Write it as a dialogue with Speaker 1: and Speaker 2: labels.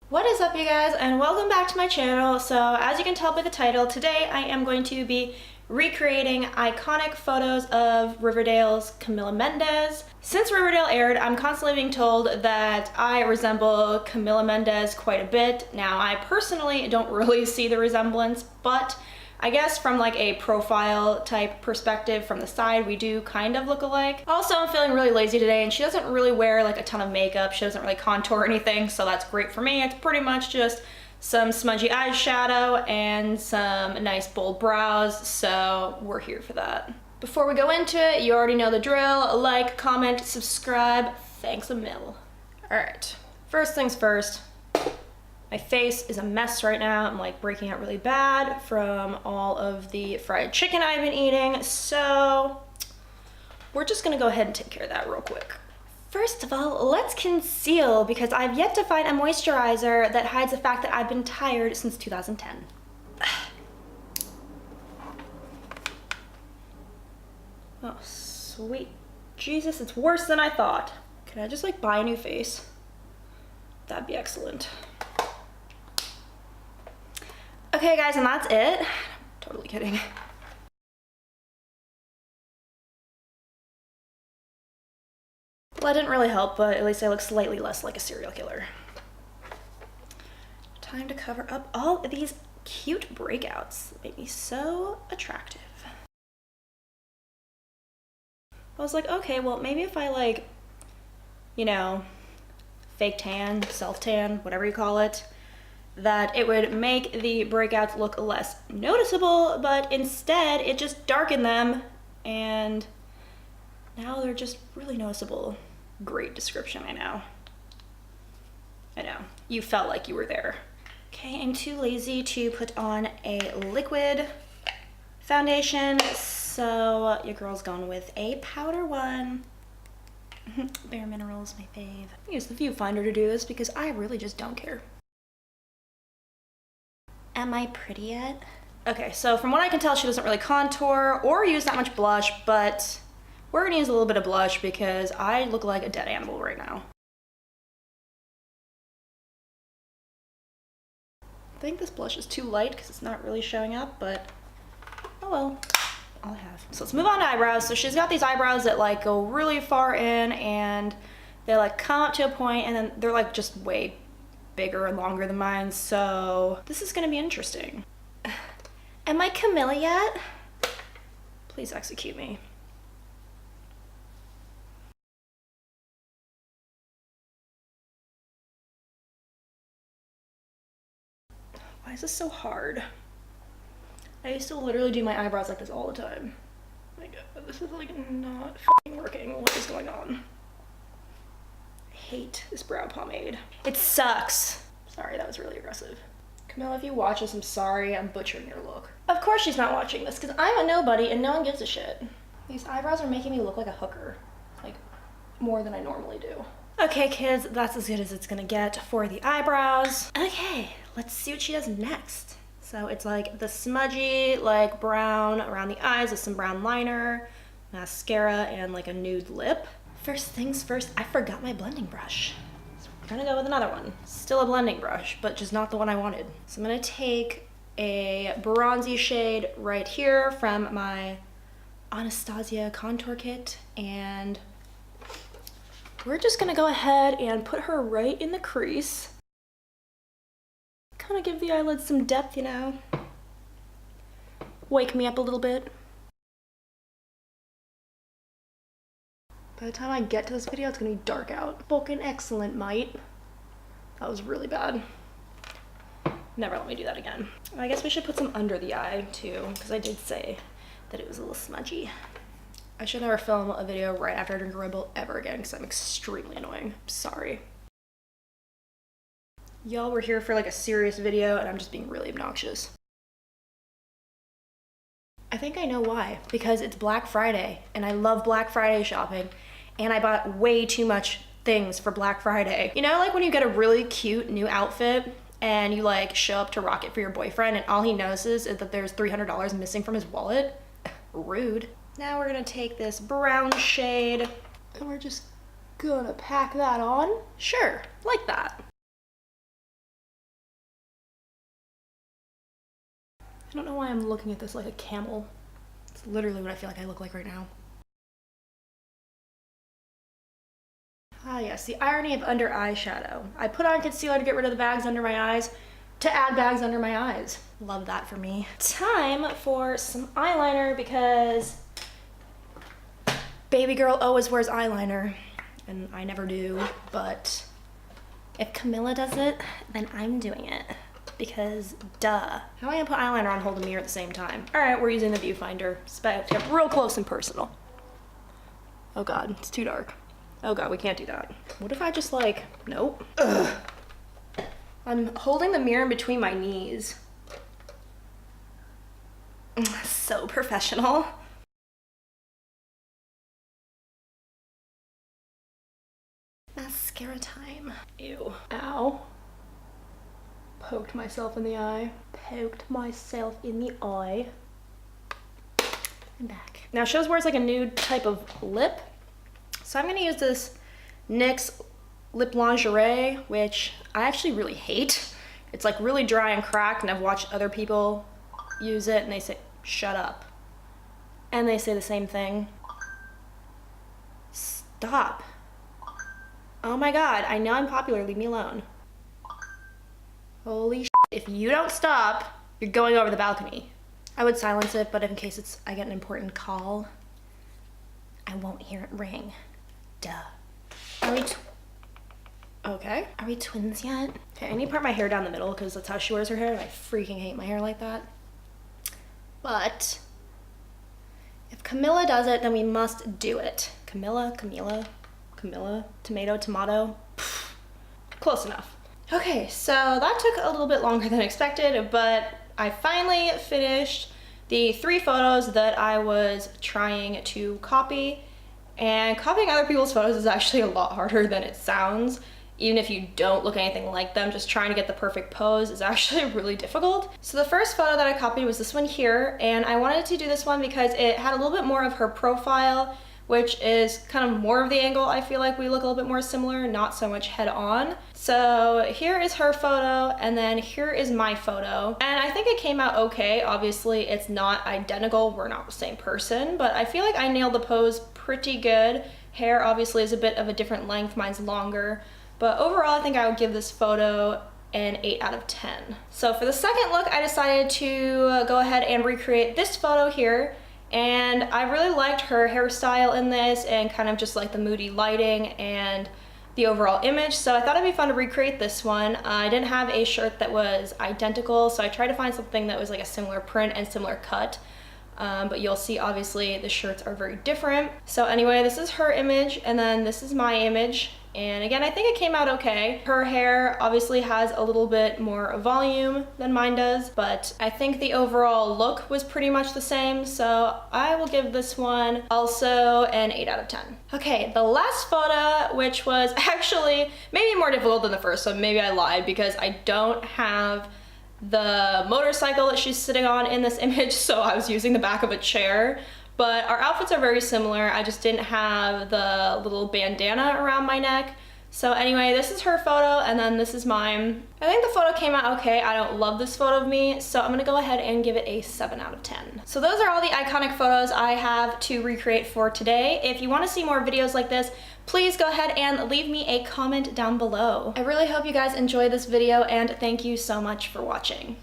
Speaker 1: What is up, you guys, and welcome back to my channel. So as you can tell by the title, today I am going to be recreating iconic photos of Riverdale's Camila Mendes. Since Riverdale aired, I'm constantly being told that I resemble Camila Mendes quite a bit. Now, I personally don't really see the resemblance, but I guess from like a profile type perspective from the side, we do kind of look alike. Also, I'm feeling really lazy today and she doesn't really wear like a ton of makeup. She doesn't really contour or anything, so that's great for me. It's pretty much just some smudgy eyeshadow and some nice bold brows, so we're here for that. Before we go into it, you already know the drill. Like, comment, subscribe. Thanks a mil. All right, first things first. My face is a mess right now. I'm like breaking out really bad from all of the fried chicken I've been eating. So we're just gonna go ahead and take care of that real quick. First of all, let's conceal, because I've yet to find a moisturizer that hides the fact that I've been tired since 2010. Oh, sweet Jesus, it's worse than I thought. Can I just like buy a new face? That'd be excellent. Okay guys, and that's it. Totally kidding. Well, that didn't really help, but at least I look slightly less like a serial killer. Time to cover up all of these cute breakouts that make me so attractive. I was like, okay, well, maybe if I like, you know, fake tan, self-tan, whatever you call it, that it would make the breakouts look less noticeable, but instead it just darkened them and now they're just really noticeable. Great description, I know. I know, you felt like you were there. Okay, I'm too lazy to put on a liquid foundation, so your girl's gone with a powder one. Bare Minerals, my fave. I use the viewfinder to do this because I really just don't care. Am I pretty yet? Okay, so from what I can tell, she doesn't really contour or use that much blush, but we're gonna use a little bit of blush because I look like a dead animal right now. I think this blush is too light because it's not really showing up, but oh well, I'll have. So let's move on to eyebrows. So she's got these eyebrows that like go really far in and they like come up to a point and then they're like just way bigger and longer than mine, so this is gonna be interesting. Am I Camila yet? Please execute me. Why is this so hard? I used to literally do my eyebrows like this all the time. Oh my god, this is like not f***ing working. What is going on? Hate this brow pomade. It sucks. Sorry, that was really aggressive. Camila, if you watch this, I'm sorry, I'm butchering your look. Of course she's not watching this because I'm a nobody and no one gives a shit. These eyebrows are making me look like a hooker, like more than I normally do. Okay kids, that's as good as it's gonna get for the eyebrows. Okay, let's see what she does next. So it's like the smudgy, like brown around the eyes with some brown liner, mascara, and like a nude lip. First things first, I forgot my blending brush. So we're gonna go with another one. Still a blending brush, but just not the one I wanted. So I'm gonna take a bronzy shade right here from my Anastasia contour kit, and we're just gonna go ahead and put her right in the crease. Kind of give the eyelids some depth, you know? Wake me up a little bit. By the time I get to this video, it's gonna be dark out. Fucking excellent, mate. That was really bad. Never let me do that again. I guess we should put some under the eye too, because I did say that it was a little smudgy. I should never film a video right after I drink a Red Bull ever again, because I'm extremely annoying. Sorry. Y'all were here for like a serious video, and I'm just being really obnoxious. I think I know why, because it's Black Friday and I love Black Friday shopping and I bought way too much things for Black Friday. You know, like when you get a really cute new outfit and you like show up to rock it for your boyfriend and all he notices is that there's $300 missing from his wallet? Rude. Now we're gonna take this brown shade and we're just gonna pack that on. Sure, like that. don't know why I'm looking at this like a camel. It's literally what I feel like I look like right now. Ah yes, the irony of under eyeshadow. I put on concealer to get rid of the bags under my eyes, to add bags under my eyes. Love that for me. Time for some eyeliner because baby girl always wears eyeliner and I never do, but if Camila does it, then I'm doing it because duh. How am I gonna put eyeliner on and hold a mirror at the same time? All right, we're using the viewfinder. Get real close and personal. Oh God, it's too dark. Oh God, we can't do that. What if I just like, nope. Ugh. I'm holding the mirror in between my knees. So professional. Mascara time. Ew. Ow. Poked myself in the eye. Poked myself in the eye. I'm back. Now shows where it's like a nude type of lip. So I'm gonna use this NYX Lip Lingerie, which I actually really hate. It's like really dry and cracked, and I've watched other people use it and they say, shut up. And they say the same thing. Stop. Oh my God, I know I'm popular, leave me alone. Holy shit, if you don't stop, you're going over the balcony. I would silence it, but in case I get an important call, I won't hear it ring. Duh. Are we okay? Are we twins yet? Okay, I need to part my hair down the middle because that's how she wears her hair, and I freaking hate my hair like that. But if Camila does it, then we must do it. Camila, tomato. Pfft, close enough. Okay, so that took a little bit longer than expected, but I finally finished the 3 photos that I was trying to copy. And copying other people's photos is actually a lot harder than it sounds. Even if you don't look anything like them, just trying to get the perfect pose is actually really difficult. So the first photo that I copied was this one here, and I wanted to do this one because it had a little bit more of her profile, which is kind of more of the angle I feel like we look a little bit more similar, not so much head on. So here is her photo, and then here is my photo. And I think it came out okay. Obviously it's not identical, we're not the same person, but I feel like I nailed the pose pretty good. Hair obviously is a bit of a different length, mine's longer. But overall, I think I would give this photo an 8 out of 10. So for the second look, I decided to go ahead and recreate this photo here. And I really liked her hairstyle in this and kind of just like the moody lighting and the overall image. So I thought it'd be fun to recreate this one. I didn't have a shirt that was identical, so I tried to find something that was like a similar print and similar cut. But you'll see obviously the shirts are very different. So anyway, this is her image and then this is my image. And again, I think it came out okay. Her hair obviously has a little bit more volume than mine does, but I think the overall look was pretty much the same. So I will give this one also an 8 out of 10. Okay, the last photo, which was actually maybe more difficult than the first, so maybe I lied because I don't have the motorcycle that she's sitting on in this image, so I was using the back of a chair. But our outfits are very similar. I just didn't have the little bandana around my neck. So anyway, this is her photo and then this is mine. I think the photo came out okay. I don't love this photo of me, so I'm gonna go ahead and give it a 7 out of 10. So those are all the iconic photos I have to recreate for today. If you wanna see more videos like this, please go ahead and leave me a comment down below. I really hope you guys enjoyed this video and thank you so much for watching.